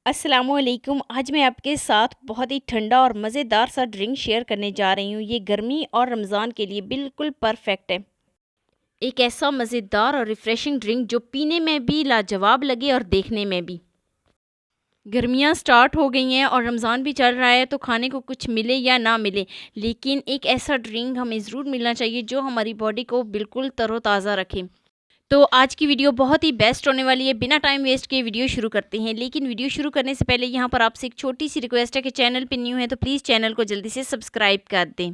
अस्सलामुअलैकुम। आज मैं आपके साथ बहुत ही ठंडा और मज़ेदार सा ड्रिंक शेयर करने जा रही हूँ। ये गर्मी और रमज़ान के लिए बिल्कुल परफेक्ट है। एक ऐसा मज़ेदार और रिफ़्रेशिंग ड्रिंक जो पीने में भी लाजवाब लगे और देखने में भी। गर्मियाँ स्टार्ट हो गई हैं और रमज़ान भी चल रहा है, तो खाने को कुछ मिले या ना मिले, लेकिन एक ऐसा ड्रिंक हमें ज़रूर मिलना चाहिए जो हमारी बॉडी को बिल्कुल तरोताज़ा रखे। तो आज की वीडियो बहुत ही बेस्ट होने वाली है। बिना टाइम वेस्ट किए वीडियो शुरू करते हैं, लेकिन वीडियो शुरू करने से पहले यहाँ पर आपसे एक छोटी सी रिक्वेस्ट है कि चैनल पे न्यू है तो प्लीज़ चैनल को जल्दी से सब्सक्राइब कर दें।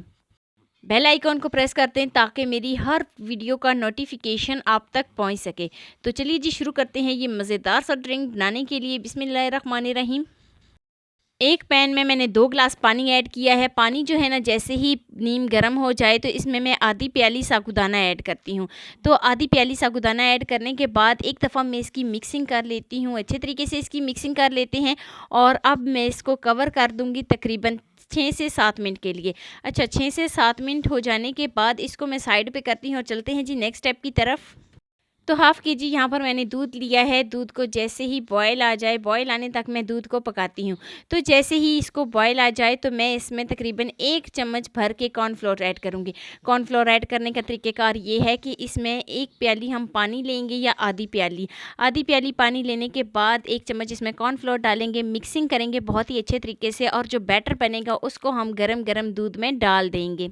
बेल आइकॉन को प्रेस कर दें ताकि मेरी हर वीडियो का नोटिफिकेशन आप तक पहुँच सके। तो चलिए जी शुरू करते हैं ये मज़ेदार सा ड्रिंक बनाने के लिए। बिस्मिल्लाहिर्रहमानिर्रहीम। एक पैन में मैंने 2 ग्लास पानी ऐड किया है। पानी जो है ना, जैसे ही नीम गर्म हो जाए तो इसमें मैं आधी प्याली साबूदाना ऐड करती हूँ। तो आधी प्याली साबूदाना ऐड करने के बाद एक दफ़ा मैं इसकी मिक्सिंग कर लेती हूँ। अच्छे तरीके से इसकी मिक्सिंग कर लेते हैं और अब मैं इसको कवर कर दूँगी तकरीबन 6 से 7 मिनट के लिए। अच्छा, 6 से 7 मिनट हो जाने के बाद इसको मैं साइड पे करती हूँ और चलते हैं जी नेक्स्ट स्टेप की तरफ। तो हाफ़ केजी यहाँ पर मैंने दूध लिया है। दूध को जैसे ही बॉयल आ जाए, बॉयल आने तक मैं दूध को पकाती हूँ। तो जैसे ही इसको बॉयल आ जाए तो मैं इसमें तकरीबन 1 चम्मच भर के कॉर्नफ्लोर ऐड करूँगी। कॉर्नफ्लोर ऐड करने का तरीक़ेकार ये है कि इसमें 1 प्याली हम पानी लेंगे या आधी प्याली। आधी प्याली पानी लेने के बाद 1 चम्मच इसमें कॉर्नफ्लोर डालेंगे, मिक्सिंग करेंगे बहुत ही अच्छे तरीके से और जो बैटर बनेगा उसको हम गरम-गरम दूध में डाल देंगे।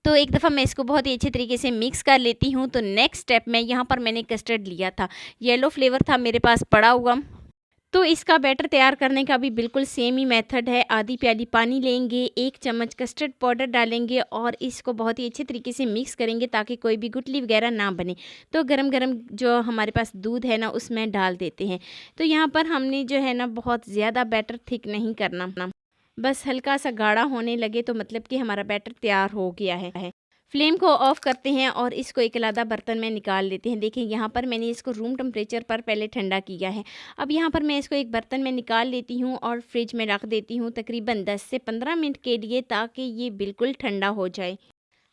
तो एक दफ़ा मैं इसको बहुत ही अच्छे तरीके से मिक्स कर लेती हूँ। तो नेक्स्ट स्टेप में यहाँ पर मैंने कस्टर्ड लिया था, येलो फ्लेवर था मेरे पास पड़ा हुआ। तो इसका बैटर तैयार करने का भी बिल्कुल सेम ही मेथड है। आधी प्याली पानी लेंगे, 1 चम्मच कस्टर्ड पाउडर डालेंगे और इसको बहुत ही अच्छे तरीके से मिक्स करेंगे ताकि कोई भी गुठली वगैरह ना बने। तो गरम-गरम जो हमारे पास दूध है ना, उसमें डाल देते हैं। तो यहाँ पर हमने जो है ना, बहुत ज़्यादा बैटर थिक नहीं करना, बस हल्का सा गाढ़ा होने लगे तो मतलब कि हमारा बैटर तैयार हो गया है। फ्लेम को ऑफ़ करते हैं और इसको एक अलग बर्तन में निकाल लेते हैं। देखिए यहाँ पर मैंने इसको रूम टेम्परेचर पर पहले ठंडा किया है। अब यहाँ पर मैं इसको एक बर्तन में निकाल लेती हूँ और फ्रिज में रख देती हूँ तकरीबन 10 से 15 मिनट के लिए, ताकि ये बिल्कुल ठंडा हो जाए।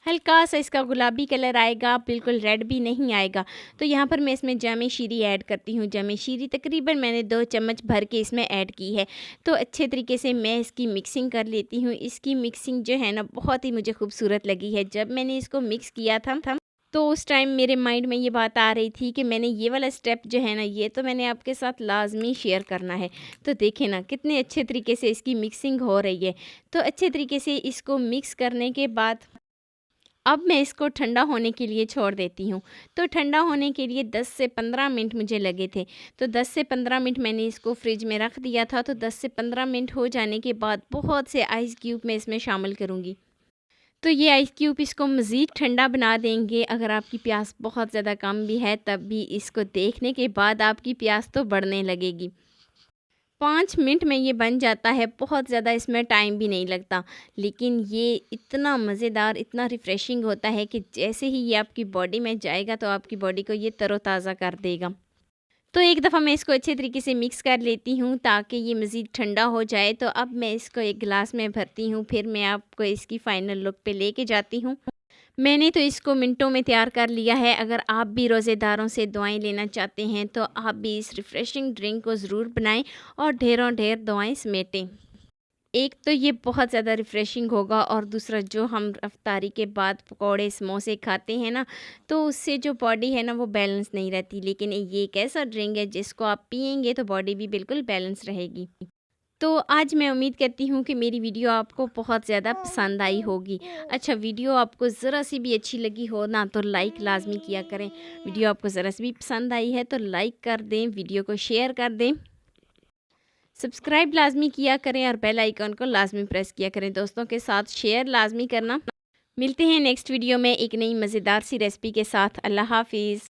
हल्का सा इसका गुलाबी कलर आएगा, बिल्कुल रेड भी नहीं आएगा। तो यहाँ पर मैं इसमें जामे शीरी ऐड करती हूँ। जामे शीरी तकरीबन मैंने 2 चम्मच भर के इसमें ऐड की है। तो अच्छे तरीके से मैं इसकी मिक्सिंग कर लेती हूँ। इसकी मिक्सिंग जो है ना, बहुत ही मुझे खूबसूरत लगी है। जब मैंने इसको मिक्स किया था तो उस टाइम मेरे माइंड में ये बात आ रही थी कि मैंने ये वाला स्टेप जो है ना, ये तो मैंने आपके साथ लाज़मी शेयर करना है। तो देखें ना कितने अच्छे तरीके से इसकी मिक्सिंग हो रही है। तो अच्छे तरीके से इसको मिक्स करने के बाद अब मैं इसको ठंडा होने के लिए छोड़ देती हूँ। तो ठंडा होने के लिए 10 से 15 मिनट मुझे लगे थे। तो 10 से 15 मिनट मैंने इसको फ्रिज में रख दिया था। तो 10 से 15 मिनट हो जाने के बाद बहुत से आइस क्यूब मैं इसमें शामिल करूँगी। तो ये आइस क्यूब इसको मज़ीद ठंडा बना देंगे। अगर आपकी प्यास बहुत ज़्यादा कम भी है, तब भी इसको देखने के बाद आपकी प्यास तो बढ़ने लगेगी। 5 मिनट में ये बन जाता है, बहुत ज़्यादा इसमें टाइम भी नहीं लगता। लेकिन ये इतना मज़ेदार, इतना रिफ़्रेशिंग होता है कि जैसे ही ये आपकी बॉडी में जाएगा तो आपकी बॉडी को ये तरोताज़ा कर देगा। तो एक दफ़ा मैं इसको अच्छे तरीके से मिक्स कर लेती हूँ ताकि ये मज़ीद ठंडा हो जाए। तो अब मैं इसको एक गिलास में भरती हूँ, फिर मैं आपको इसकी फ़ाइनल लुक पे लेके जाती हूँ। मैंने तो इसको मिनटों में तैयार कर लिया है। अगर आप भी रोज़ेदारों से दुआएं लेना चाहते हैं तो आप भी इस रिफ़्रेशिंग ड्रिंक को ज़रूर बनाएं और ढेरों ढेर दुआएं समेटें। एक तो ये बहुत ज़्यादा रिफ़्रेशिंग होगा और दूसरा जो हम इफ्तारी के बाद पकौड़े समोसे खाते हैं ना, तो उससे जो बॉडी है ना, वो बैलेंस नहीं रहती। लेकिन ये एक ऐसा ड्रिंक है जिसको आप पिएंगे तो बॉडी भी बिल्कुल बैलेंस रहेगी। तो आज मैं उम्मीद करती हूँ कि मेरी वीडियो आपको बहुत ज़्यादा पसंद आई होगी। अच्छा, वीडियो आपको ज़रा सी भी अच्छी लगी हो ना, तो लाइक लाज़मी किया करें। वीडियो आपको ज़रा सी भी पसंद आई है तो लाइक कर दें, वीडियो को शेयर कर दें, सब्सक्राइब लाज़मी किया करें और बेल आइकन को लाज़मी प्रेस किया करें। दोस्तों के साथ शेयर लाज़मी करना। मिलते हैं नेक्स्ट वीडियो में एक नई मज़ेदार सी रेसिपी के साथ। अल्लाह हाफ़िज़।